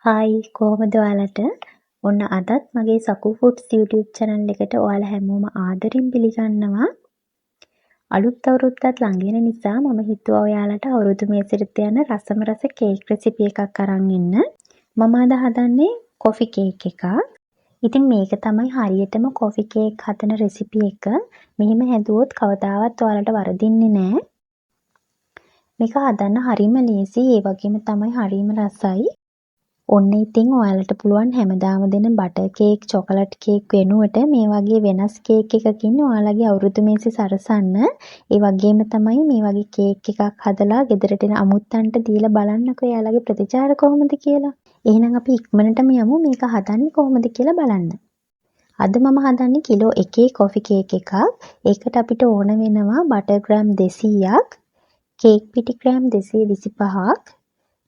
Hi කොහොමද ඔයාලට? ඔන්න අදත් මගේ සකු ෆුඩ්ස් YouTube channel එකට ඔයාලා හැමෝම ආදරෙන් පිළිගන්නවා. අලුත් අවුරුද්දත් ළඟ වෙන නිසා මම හිතුවා ඔයාලට අවුරුදු මේසෙට යන රසම රස කේක් රෙසිපි එකක් අරන් එන්න. මම අද හදන්නේ කොෆි කේක් එකක්. ඉතින් මේක තමයි හරියටම කොෆි කේක් හදන රෙසිපි එක. මෙහෙම හැදුවොත් කවදාවත් ඔයාලට වරදින්නේ නැහැ. මේක හදන්න හරිම ලේසි. ඒ වගේම තමයි හරිම රසයි. ඔන්න ඉතින් ඔයාලට පුළුවන් හැමදාම දෙන බටර් කේක්, චොකලට් කේක් වෙනුවට මේ වගේ වෙනස් කේක් එකකින් ඔයාලගේ අවුරුදු මේසෙ සරසන්න. ඒ වගේම තමයි මේ වගේ කේක් එකක් හදලා ගෙදරට එන අමුත්තන්ට දීලා බලන්නකෝ එයාලගේ ප්‍රතිචාර කොහොමද කියලා. එහෙනම් අපි ඉක්මනටම යමු මේක හදන්නේ කොහොමද කියලා බලන්න. අද මම හදන්නේ කිලෝ 1 කොෆි කේක් එකක්. ඒකට අපිට ඕන වෙනවා බටර් ග්‍රෑම් 200ක්, කේක් පිටි ග්‍රෑම් 225ක්,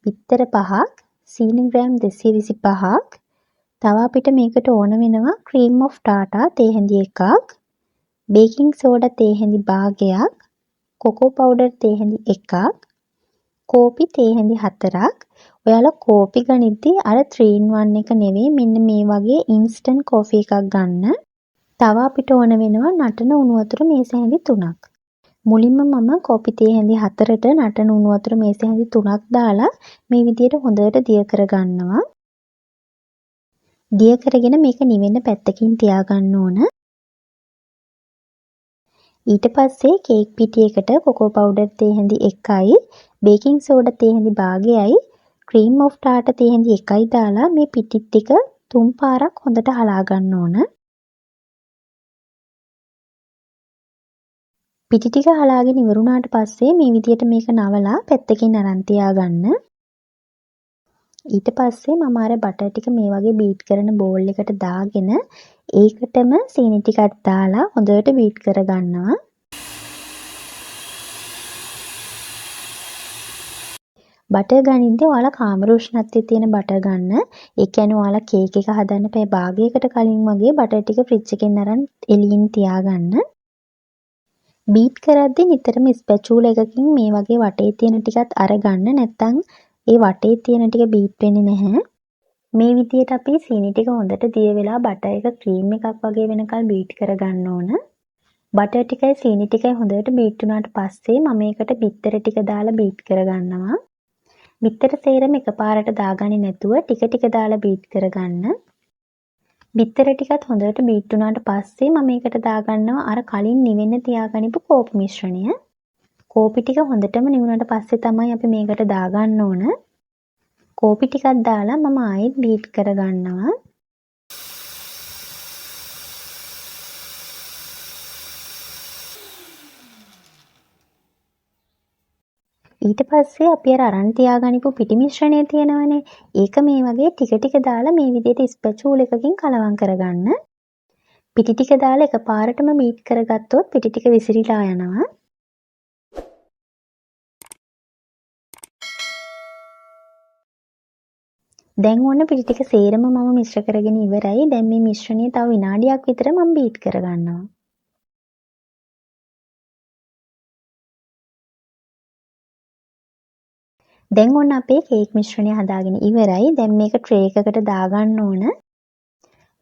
බිත්තර 5ක්, සීනි ග්‍රෑම් 225ක්. තව අපිට මේකට ඕන වෙනවා ක්‍රීම් ඔෆ් ටාටා තේ හැඳි එකක්, බේකින් සෝඩා තේ හැඳි භාගයක්, කොකෝ පවුඩර් තේ හැඳි එකක්, කෝපි තේ හැඳි 4ක්. ඔයාලා කෝපි ගනිද්දී අර 3 in 1 එක නෙවෙයි මෙන්න මේ වගේ ඉන්ස්ටන්ට් කෝෆි එකක් ගන්න. තව අපිට ඕන වෙනවා නටන උණු වතුර මේස හැඳි 3ක්. මුලින්ම මම කොපි තේ හැඳි 4ට නටන උණු වතුර මේස හැඳි 3ක් දාලා මේ විදිහට හොඳට දිය කරගන්නවා. දිය කරගෙන මේක නිවෙන්න පැත්තකින් තියාගන්න ඕන. ඊට පස්සේ කේක් පිටියකට කොකෝ පවුඩර් තේ හැඳි 1යි, බේකින් සෝඩා තේ හැඳි භාගයයි, ක්‍රීම් ඔෆ් ටාටා තේ හැඳි 1යි දාලා මේ පිටි ටික 3 පාරක් හොඳට හලා ගන්න ඕන. පිටි ටික හලාගෙන ඉවරුණාට පස්සේ මේ විදිහට මේක නවලා පැත්තකින් අරන් තියාගන්න. ඊට පස්සේ මම අර බටර් ටික මේ වගේ බීට් කරන බෝල් එකට දාගෙන ඒකටම සීනි ටිකක් දාලා හොඳට බීට් කරගන්නවා. බටර් ගනිද්දී ඔයාලා කාමර උෂ්ණත්වයේ තියෙන බටර් ගන්න. ඒ කියන්නේ ඔයාලා කේක් එක හදන්න පැය භාගයකට කලින් වගේ බටර් ටික ෆ්‍රිජ් එකෙන් අරන් එළියෙන් තියාගන්න. බීට් කරද්දී නිතරම ස්පැචූලා එකකින් මේ වගේ වටේ තියෙන ටිකත් අරගන්න. නැත්නම් ඒ වටේ තියෙන ටික බීට් වෙන්නේ නැහැ. මේ විදිහට අපි සීනි ටික හොඳට දිය වෙලා බටර් එක ක්‍රීම් එකක් වගේ වෙනකල් බීට් කරගන්න ඕන. බටර් ටිකයි සීනි ටිකයි හොඳට බීට් වුණාට පස්සේ මම ඒකට බිත්තර ටික දාලා බීට් කරගන්නවා. බිත්තර සේරම එකපාරට දාගන්නේ නැතුව ටික ටික දාලා බීට් කරගන්න. බිත්තර ටිකත් හොඳට බීට් වුණාට පස්සේ මම ඒකට දාගන්නවා අර කලින් නිවෙන්න තියාගනිපු කෝපි මිශ්‍රණය. කෝපි ටික හොඳටම නිවුණාට පස්සේ තමයි අපි මේකට දාගන්න ඕන. කෝපි ටිකක් දාලා මම ආයෙත් බීට් කරගන්නවා. ඊට පස්සේ අපි අරන් තියාගනිපු පිටි මිශ්‍රණය තියෙනවනේ. ඒක මේ වගේ ටික ටික දාලා මේ විදිහට ස්පැචූල් එකකින් කලවම් කරගන්න. පිටි ටික දාලා එකපාරටම බීට් කරගත්තොත් පිටි ටික විසිරීලා යනවා. දැන් ඔන්න පිටි ටික සේරම මම මිශ්‍ර කරගෙන ඉවරයි. දැන් මේ මිශ්‍රණය තව විනාඩියක් විතර මම බීට් කරගන්නවා. දැන් ඔන්න අපේ කේක් මිශ්‍රණය හදාගෙන ඉවරයි. දැන් මේක ට්‍රේ එකකට දාගන්න ඕන.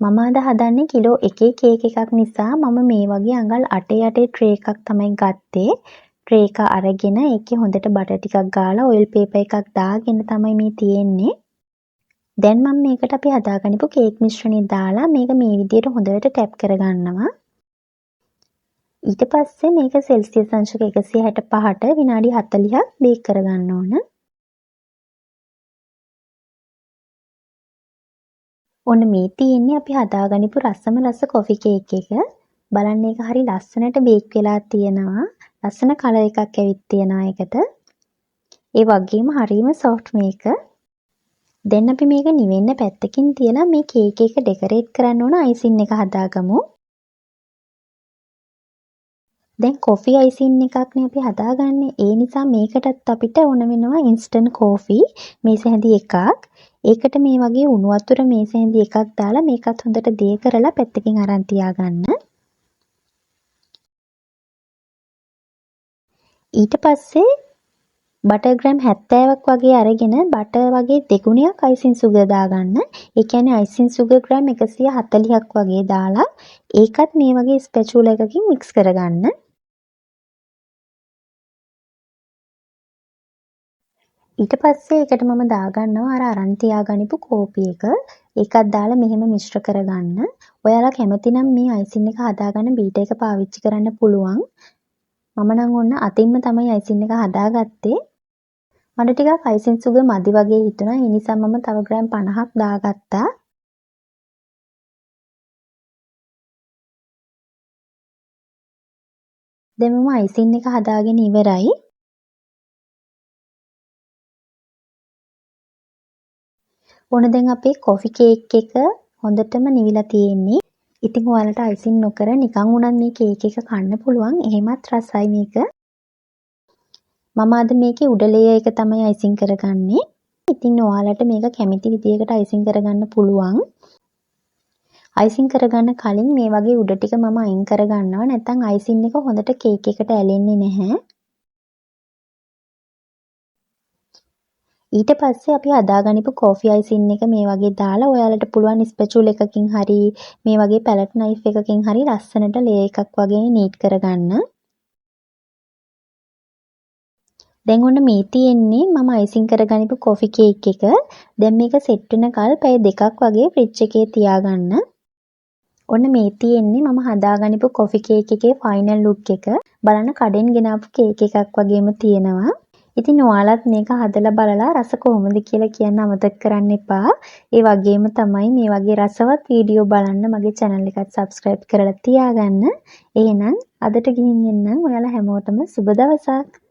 මම අද හදන්නේ කිලෝ 1 කේක් එකක් නිසා මම මේ වගේ අඟල් 8 ට්‍රේ එකක් තමයි ගත්තේ. ට්‍රේ එක අරගෙන ඒකේ හොඳට බටර් ටිකක් ගාලා ඔයිල් පේපර් එකක් දාගෙන තමයි මේ තියෙන්නේ. දැන් මම මේකට අපි හදාගනිපු කේක් මිශ්‍රණය දාලා මේක මේ විදිහට හොඳට ටැප් කරගන්නවා. ඊට පස්සේ මේක සෙල්සියස් අංශක 165ට විනාඩි 40ක් බේක් කරගන්න ඕන. ඔන්න මේ තියෙන්නේ අපි හදාගනිපු රසම රස කොෆි කේක් එක. බලන්න ඒක හරි ලස්සනට බේක් වෙලා තියෙනවා. ලස්සන කලර් එකක් ඇවිත් තියෙනවා ඒකට. ඒ වගේම හරිම සොෆ්ට් මේක. දැන් අපි මේක නිවෙන්න පැත්තකින් තියලා මේ කේක් එක ඩෙකරේට් කරන්න ඕන අයිසින් එක හදාගමු. දැන් කොෆි අයිසින් එකක්නේ අපි හදාගන්නේ. ඒ නිසා මේකටත් අපිට ඕන වෙනවා ඉන්ස්ටන්ට් කෝෆි මේස හැඳි එකක්. ඒකට මේ වගේ උණු වතුර මේස හැඳි එකක් දාලා මේකත් හොඳට දිය කරලා පැත්තකින් අරන් තියාගන්න. ඊට පස්සේ බටර් ග්‍රෑම් 70ක් වගේ අරගෙන බටර් වගේ දෙගුණයක් අයිසින් සුගර් දාගන්න. ඒ කියන්නේ අයිසින් සුගර් ග්‍රෑම් 140ක් වගේ දාලා ඒකත් මේ වගේ ස්පැචුලා එකකින් මික්ස් කරගන්න. ඊට පස්සේ ඒකට මම දාගන්නවා අරන් තියාගනිපු කෝපි එක. ඒකත් දාලා මෙහෙම මිශ්‍ර කරගන්න. ඔයාලා කැමති නම් මේ අයිසින් එක හදාගන්න බීටර් එක පාවිච්චි කරන්න පුළුවන්. මම නම් ඔන්න අතින්ම තමයි අයිසින් එක හදාගත්තේ. මට ටිකක් අයිසින් සුගර් මදි වගේ හිතුණා. ඒ නිසා මම තව ග්‍රෑම් 50ක් දාගත්තා. දැන් මම අයිසින් එක හදාගෙන ඉවරයි. ඕන දැන් අපේ කොෆි කේක් එක හොඳටම නිවිලා තියෙන්නේ. ඉතින් ඔයාලට අයිසින් නොකර නිකන් උනත් මේ කේක් එක කන්න පුළුවන්. එහෙමත් රසයි මේක. මම අද මේකේ උඩ ලේයර් එක තමයි අයිසින් කරගන්නේ. ඉතින් ඔයාලට මේක කැමති විදියකට අයිසින් කරගන්න පුළුවන්. අයිසින් කරගන්න කලින් මේ වගේ උඩ ටික මම අයින් කරගන්නවා. නැත්නම් අයිසින් එක හොඳට කේක් එකට ඇලෙන්නේ නැහැ. ඊට පස්සේ අපි හදාගනිපු කෝෆි අයිසින් එක මේ වගේ දාලා ඔයාලට පුළුවන් ස්පැචුල එකකින් හරි මේ වගේ පැලට් නයිෆ් එකකින් හරි ලස්සනට ලේයර් එකක් වගේ නීට් කරගන්න. දැන් ඔන්න මේ තියෙන්නේ මම අයිසින් කරගනිපු කොෆි කේක් එක. දැන් මේක සෙට් වෙනකල් පැය 2ක් වගේ ෆ්‍රිජ් එකේ තියාගන්න. ඔන්න මේ තියෙන්නේ මම හදාගනිපු කොෆි කේක් එකේ ෆයිනල් ලුක් එක. බලන්න කඩෙන් ගෙනාපු කේක් එකක් වගේම තියෙනවා. ඉතින් ඔයාලත් මේක හදලා බලලා රස කොහොමද කියලා කියන්න අමතක කරන්න එපා. ඒ වගේම තමයි මේ වගේ රසවත් වීඩියෝ බලන්න මගේ channel එකත් subscribe කරලා තියාගන්න. එහෙනම් අදට ගිහින් එන්නම්. ඔයාලා හැමෝටම සුබ දවසක්.